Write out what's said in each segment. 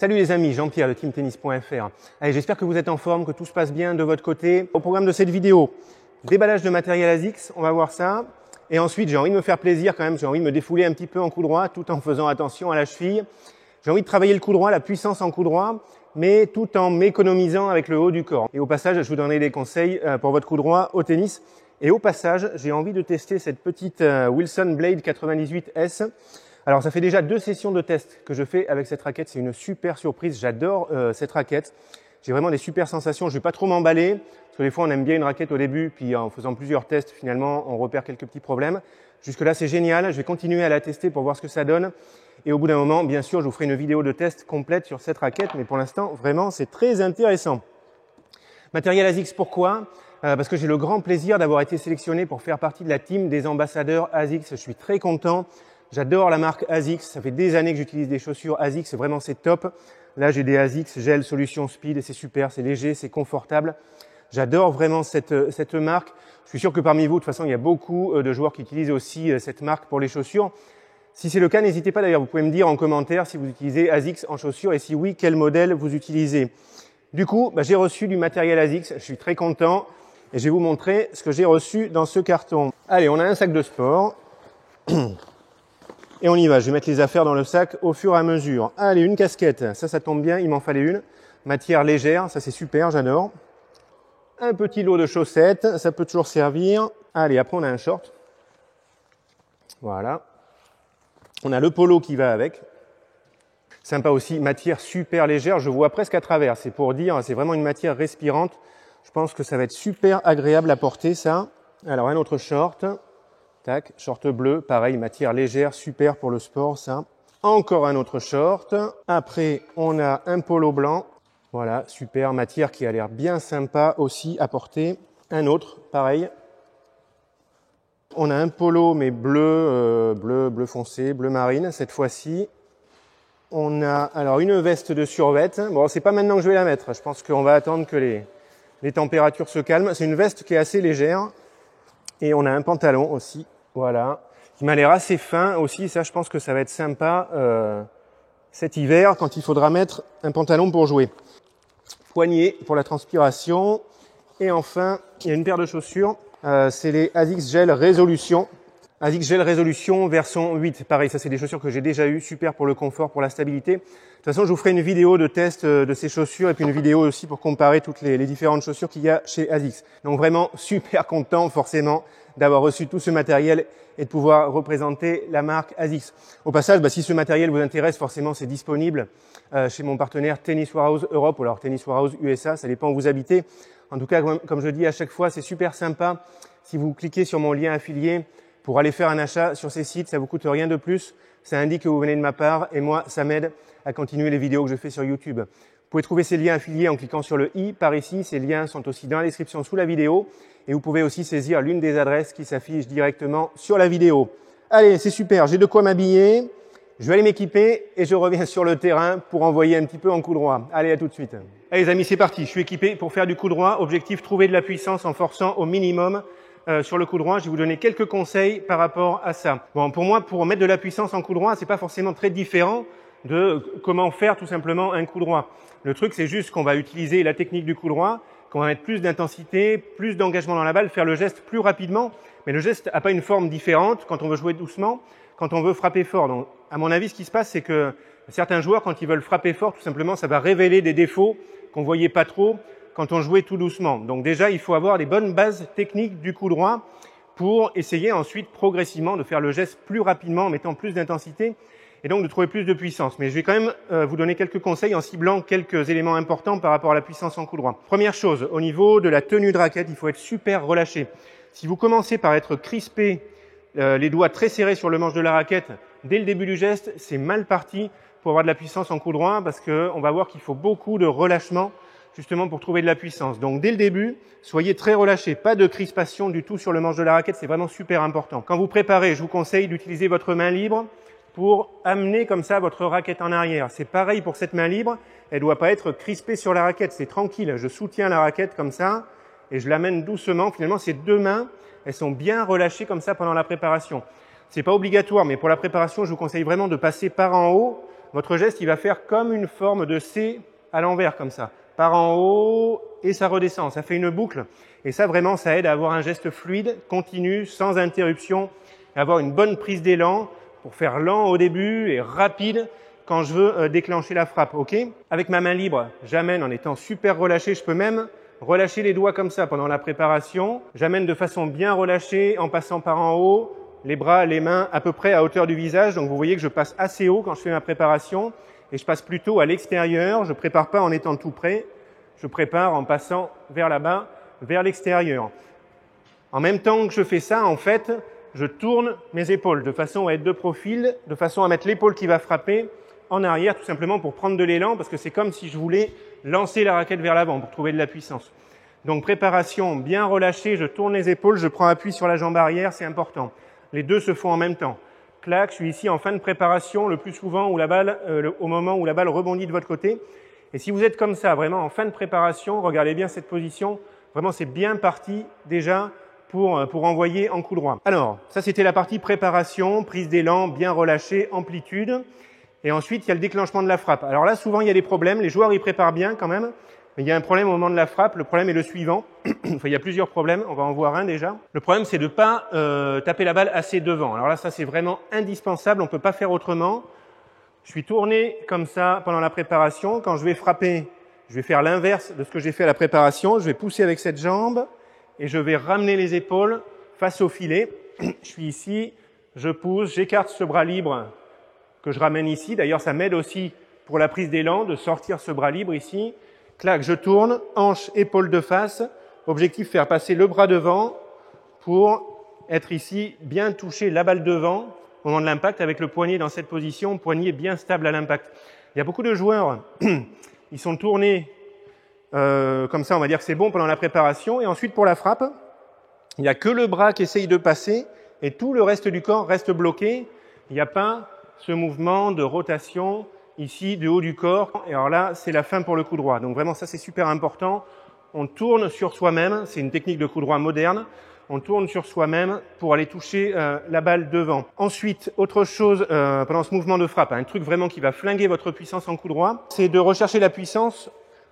Salut les amis, Jean-Pierre de teamtennis.fr. Allez, j'espère que vous êtes en forme, que tout se passe bien de votre côté. Au programme de cette vidéo, déballage de matériel ASICS, on va voir ça. Et ensuite, j'ai envie de me faire plaisir quand même, j'ai envie de me défouler un petit peu en coup droit tout en faisant attention à la cheville. J'ai envie de travailler le coup droit, la puissance en coup droit, mais tout en m'économisant avec le haut du corps. Et au passage, je vous donnerai des conseils pour votre coup droit au tennis. Et au passage, j'ai envie de tester cette petite Wilson Blade 98S. Alors, ça fait déjà 2 sessions de test que je fais avec cette raquette. C'est une super surprise. J'adore cette raquette. J'ai vraiment des super sensations. Je vais pas trop m'emballer parce que des fois, on aime bien une raquette au début, puis en faisant plusieurs tests, finalement, on repère quelques petits problèmes. Jusque-là, c'est génial. Je vais continuer à la tester pour voir ce que ça donne. Et au bout d'un moment, bien sûr, je vous ferai une vidéo de test complète sur cette raquette. Mais pour l'instant, vraiment, c'est très intéressant. Matériel ASICS, pourquoi ? Parce que j'ai le grand plaisir d'avoir été sélectionné pour faire partie de la team des ambassadeurs ASICS. Je suis très content. J'adore la marque ASICS. Ça fait des années que j'utilise des chaussures ASICS. Vraiment, c'est top. Là, j'ai des ASICS Gel Solution Speed. C'est super, c'est léger, c'est confortable. J'adore vraiment cette marque. Je suis sûr que parmi vous, de toute façon, il y a beaucoup de joueurs qui utilisent aussi cette marque pour les chaussures. Si c'est le cas, n'hésitez pas d'ailleurs. Vous pouvez me dire en commentaire si vous utilisez ASICS en chaussures et si oui, quel modèle vous utilisez. Du coup, j'ai reçu du matériel ASICS. Je suis très content. Et je vais vous montrer ce que j'ai reçu dans ce carton. Allez, on a un sac de sport. Et on y va. Je vais mettre les affaires dans le sac au fur et à mesure. Allez, une casquette. Ça tombe bien. Il m'en fallait une. Matière légère. Ça, c'est super. J'adore. Un petit lot de chaussettes. Ça peut toujours servir. Allez, après, on a un short. Voilà. On a le polo qui va avec. Sympa aussi. Matière super légère. Je vois presque à travers. C'est pour dire, c'est vraiment une matière respirante. Je pense que ça va être super agréable à porter, ça. Alors, un autre short. Tac, short bleu. Pareil, matière légère, super pour le sport, ça. Encore un autre short. Après, on a un polo blanc. Voilà, super. Matière qui a l'air bien sympa aussi à porter. Un autre, pareil. On a un polo, mais bleu, bleu foncé, bleu marine, cette fois-ci. On a, alors, une veste de survêt. Bon, c'est pas maintenant que je vais la mettre. Je pense qu'on va attendre que les températures se calment. C'est une veste qui est assez légère. Et on a un pantalon aussi, voilà, qui m'a l'air assez fin aussi. Ça, je pense que ça va être sympa cet hiver quand il faudra mettre un pantalon pour jouer. Poignée pour la transpiration. Et enfin, il y a une paire de chaussures. C'est les ASICS Gel Résolution. ASICS Gel Résolution version 8. Pareil, ça c'est des chaussures que j'ai déjà eues. Super pour le confort, pour la stabilité. De toute façon, je vous ferai une vidéo de test de ces chaussures et puis une vidéo aussi pour comparer toutes les différentes chaussures qu'il y a chez ASICS. Donc vraiment super content forcément d'avoir reçu tout ce matériel et de pouvoir représenter la marque ASICS. Au passage, si ce matériel vous intéresse, forcément c'est disponible chez mon partenaire Tennis Warehouse Europe ou alors Tennis Warehouse USA, ça dépend où vous habitez. En tout cas, comme je dis à chaque fois, c'est super sympa. Si vous cliquez sur mon lien affilié pour aller faire un achat sur ces sites, ça vous coûte rien de plus. Ça indique que vous venez de ma part et moi, ça m'aide à continuer les vidéos que je fais sur YouTube. Vous pouvez trouver ces liens affiliés en cliquant sur le i par ici. Ces liens sont aussi dans la description sous la vidéo. Et vous pouvez aussi saisir l'une des adresses qui s'affiche directement sur la vidéo. Allez, c'est super. J'ai de quoi m'habiller. Je vais aller m'équiper et je reviens sur le terrain pour envoyer un petit peu en coup droit. Allez, à tout de suite. Allez les amis, c'est parti. Je suis équipé pour faire du coup droit. Objectif, trouver de la puissance en forçant au minimum. Sur le coup droit, je vais vous donner quelques conseils par rapport à ça. Bon, pour moi, pour mettre de la puissance en coup droit, c'est pas forcément très différent de comment faire tout simplement un coup droit. Le truc, c'est juste qu'on va utiliser la technique du coup droit, qu'on va mettre plus d'intensité, plus d'engagement dans la balle, faire le geste plus rapidement. Mais le geste n'a pas une forme différente quand on veut jouer doucement, quand on veut frapper fort. Donc, à mon avis, ce qui se passe, c'est que certains joueurs, quand ils veulent frapper fort, tout simplement, ça va révéler des défauts qu'on voyait pas trop quand on jouait tout doucement. Donc déjà, il faut avoir les bonnes bases techniques du coup droit pour essayer ensuite progressivement de faire le geste plus rapidement en mettant plus d'intensité et donc de trouver plus de puissance. Mais je vais quand même vous donner quelques conseils en ciblant quelques éléments importants par rapport à la puissance en coup droit. Première chose, au niveau de la tenue de raquette, il faut être super relâché. Si vous commencez par être crispé, les doigts très serrés sur le manche de la raquette dès le début du geste, c'est mal parti pour avoir de la puissance en coup droit parce qu'on va voir qu'il faut beaucoup de relâchement justement pour trouver de la puissance. Donc dès le début, soyez très relâchés, pas de crispation du tout sur le manche de la raquette, c'est vraiment super important. Quand vous préparez, je vous conseille d'utiliser votre main libre pour amener comme ça votre raquette en arrière. C'est pareil pour cette main libre, elle doit pas être crispée sur la raquette, c'est tranquille. Je soutiens la raquette comme ça et je l'amène doucement. Finalement, ces deux mains, elles sont bien relâchées comme ça pendant la préparation. C'est pas obligatoire, mais pour la préparation, je vous conseille vraiment de passer par en haut votre geste il va faire comme une forme de C à l'envers comme ça, par en haut et ça redescend, ça fait une boucle. Et ça vraiment, ça aide à avoir un geste fluide, continu, sans interruption, et avoir une bonne prise d'élan pour faire lent au début et rapide quand je veux déclencher la frappe. Ok ? Avec ma main libre, j'amène en étant super relâché, je peux même relâcher les doigts comme ça pendant la préparation. J'amène de façon bien relâchée en passant par en haut, les bras, les mains à peu près à hauteur du visage. Donc vous voyez que je passe assez haut quand je fais ma préparation et je passe plutôt à l'extérieur. Je prépare pas en étant tout près, je prépare en passant vers là-bas, vers l'extérieur. En même temps que je fais ça, en fait, je tourne mes épaules de façon à être de profil, de façon à mettre l'épaule qui va frapper en arrière, tout simplement pour prendre de l'élan, parce que c'est comme si je voulais lancer la raquette vers l'avant pour trouver de la puissance. Donc préparation bien relâchée, je tourne les épaules, je prends appui sur la jambe arrière, c'est important. Les deux se font en même temps. Clac, je suis ici en fin de préparation, le plus souvent où la balle, au moment où la balle rebondit de votre côté. Et si vous êtes comme ça, vraiment en fin de préparation, regardez bien cette position, vraiment c'est bien parti déjà pour envoyer en coup droit. Alors, ça c'était la partie préparation, prise d'élan, bien relâchée, amplitude. Et ensuite, il y a le déclenchement de la frappe. Alors là, souvent, il y a des problèmes. Les joueurs, ils préparent bien quand même. Mais il y a un problème au moment de la frappe. Le problème est le suivant. Enfin, il y a plusieurs problèmes. On va en voir un déjà. Le problème, c'est de pas taper la balle assez devant. Alors là, ça, c'est vraiment indispensable. On peut pas faire autrement. Je suis tourné comme ça pendant la préparation. Quand je vais frapper, je vais faire l'inverse de ce que j'ai fait à la préparation. Je vais pousser avec cette jambe et je vais ramener les épaules face au filet. Je suis ici, je pousse, j'écarte ce bras libre que je ramène ici. D'ailleurs, ça m'aide aussi pour la prise d'élan de sortir ce bras libre ici. Clac, je tourne, hanche, épaule de face. Objectif, faire passer le bras devant pour être ici, bien toucher la balle devant au moment de l'impact avec le poignet dans cette position, poignet bien stable à l'impact. Il y a beaucoup de joueurs, ils sont tournés comme ça, on va dire que c'est bon pendant la préparation. Et ensuite, pour la frappe, il n'y a que le bras qui essaye de passer et tout le reste du corps reste bloqué. Il n'y a pas ce mouvement de rotation ici du haut du corps. Et alors là, c'est la fin pour le coup droit. Donc vraiment, ça, c'est super important. On tourne sur soi-même. C'est une technique de coup droit moderne. On tourne sur soi-même pour aller toucher la balle devant. Ensuite, autre chose pendant ce mouvement de frappe, un truc vraiment qui va flinguer votre puissance en coup droit, c'est de rechercher la puissance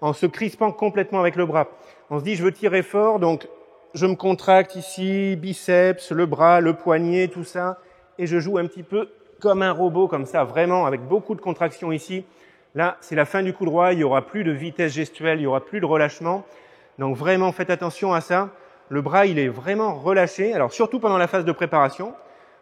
en se crispant complètement avec le bras. On se dit, je veux tirer fort, donc je me contracte ici, biceps, le bras, le poignet, tout ça, et je joue un petit peu comme un robot, comme ça, vraiment, avec beaucoup de contraction ici. Là, c'est la fin du coup droit, il n'y aura plus de vitesse gestuelle, il n'y aura plus de relâchement. Donc vraiment, faites attention à ça. Le bras, il est vraiment relâché. Alors, surtout pendant la phase de préparation.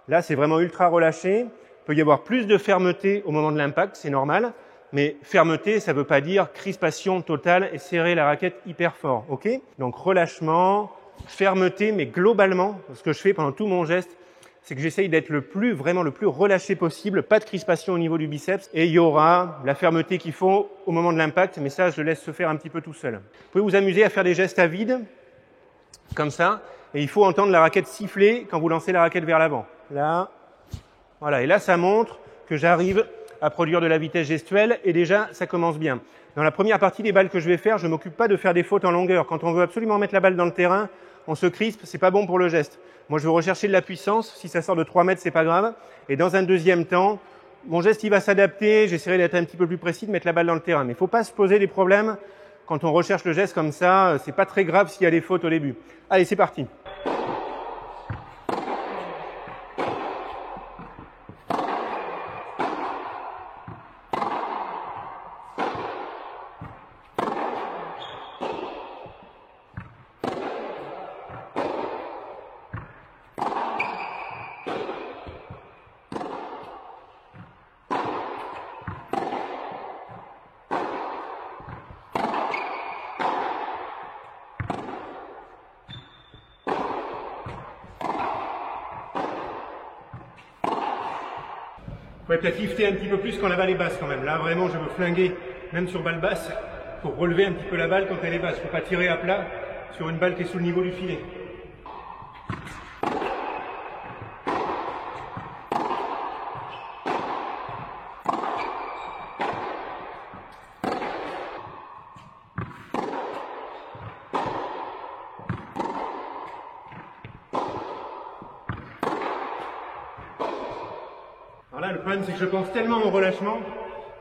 Là, c'est vraiment ultra relâché. Il peut y avoir plus de fermeté au moment de l'impact, c'est normal. Mais fermeté, ça ne veut pas dire crispation totale et serrer la raquette hyper fort. Ok ? Donc, relâchement, fermeté, mais globalement, ce que je fais pendant tout mon geste, c'est que j'essaye d'être vraiment le plus relâché possible, pas de crispation au niveau du biceps, et il y aura la fermeté qu'il faut au moment de l'impact, mais ça, je le laisse se faire un petit peu tout seul. Vous pouvez vous amuser à faire des gestes à vide, comme ça, et il faut entendre la raquette siffler quand vous lancez la raquette vers l'avant. Là, voilà, et là, ça montre que j'arrive à produire de la vitesse gestuelle, et déjà, ça commence bien. Dans la première partie des balles que je vais faire, je ne m'occupe pas de faire des fautes en longueur. Quand on veut absolument mettre la balle dans le terrain, on se crispe, c'est pas bon pour le geste. Moi, je veux rechercher de la puissance. Si ça sort de 3 mètres, c'est pas grave. Et dans un deuxième temps, mon geste, il va s'adapter. J'essaierai d'être un petit peu plus précis, de mettre la balle dans le terrain. Mais il faut pas se poser des problèmes quand on recherche le geste comme ça. C'est pas très grave s'il y a des fautes au début. Allez, c'est parti. Vous pouvez peut-être lifter un petit peu plus quand la balle est basse quand même. Là, vraiment, je veux flinguer, même sur balle basse, pour relever un petit peu la balle quand elle est basse. Je ne peux pas tirer à plat sur une balle qui est sous le niveau du filet. Alors là, le problème, c'est que je pense tellement au relâchement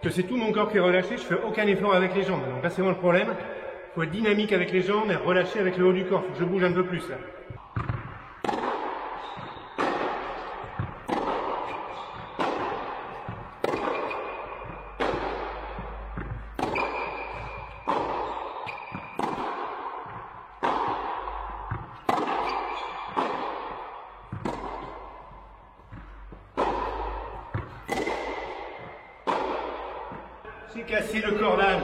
que c'est tout mon corps qui est relâché, je fais aucun effort avec les jambes. Donc là, c'est vraiment le problème. Il faut être dynamique avec les jambes et relâcher avec le haut du corps. Il faut que je bouge un peu plus là. J'ai cassé le cordage.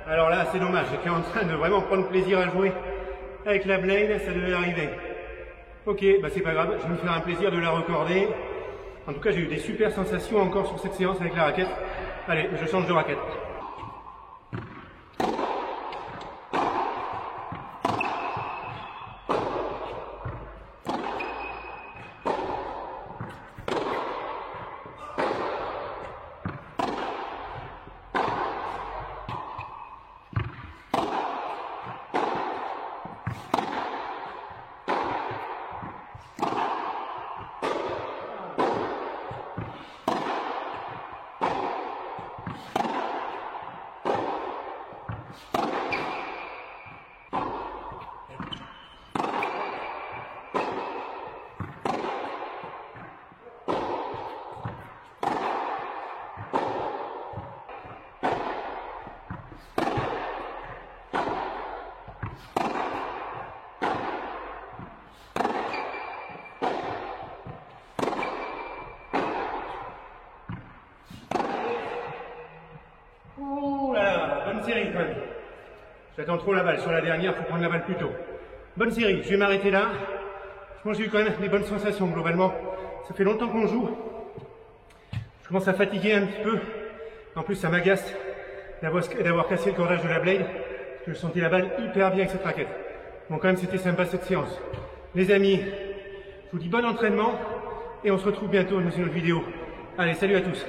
Alors là, c'est dommage. J'étais en train de vraiment prendre plaisir à jouer avec la blade. Ça devait arriver. Ok, bah c'est pas grave. Je vais me faire un plaisir de la recorder. En tout cas, j'ai eu des super sensations encore sur cette séance avec la raquette. Allez, je change de raquette. Bonne série quand même. J'attends trop la balle. Sur la dernière, il faut prendre la balle plus tôt. Bonne série. Je vais m'arrêter là. Je pense que j'ai eu quand même des bonnes sensations globalement. Ça fait longtemps qu'on joue. Je commence à fatiguer un petit peu. En plus, ça m'agace d'avoir cassé le cordage de la blade. Parce que je sentais la balle hyper bien avec cette raquette. Bon, quand même, c'était sympa cette séance. Les amis, je vous dis bon entraînement. Et on se retrouve bientôt dans une autre vidéo. Allez, salut à tous.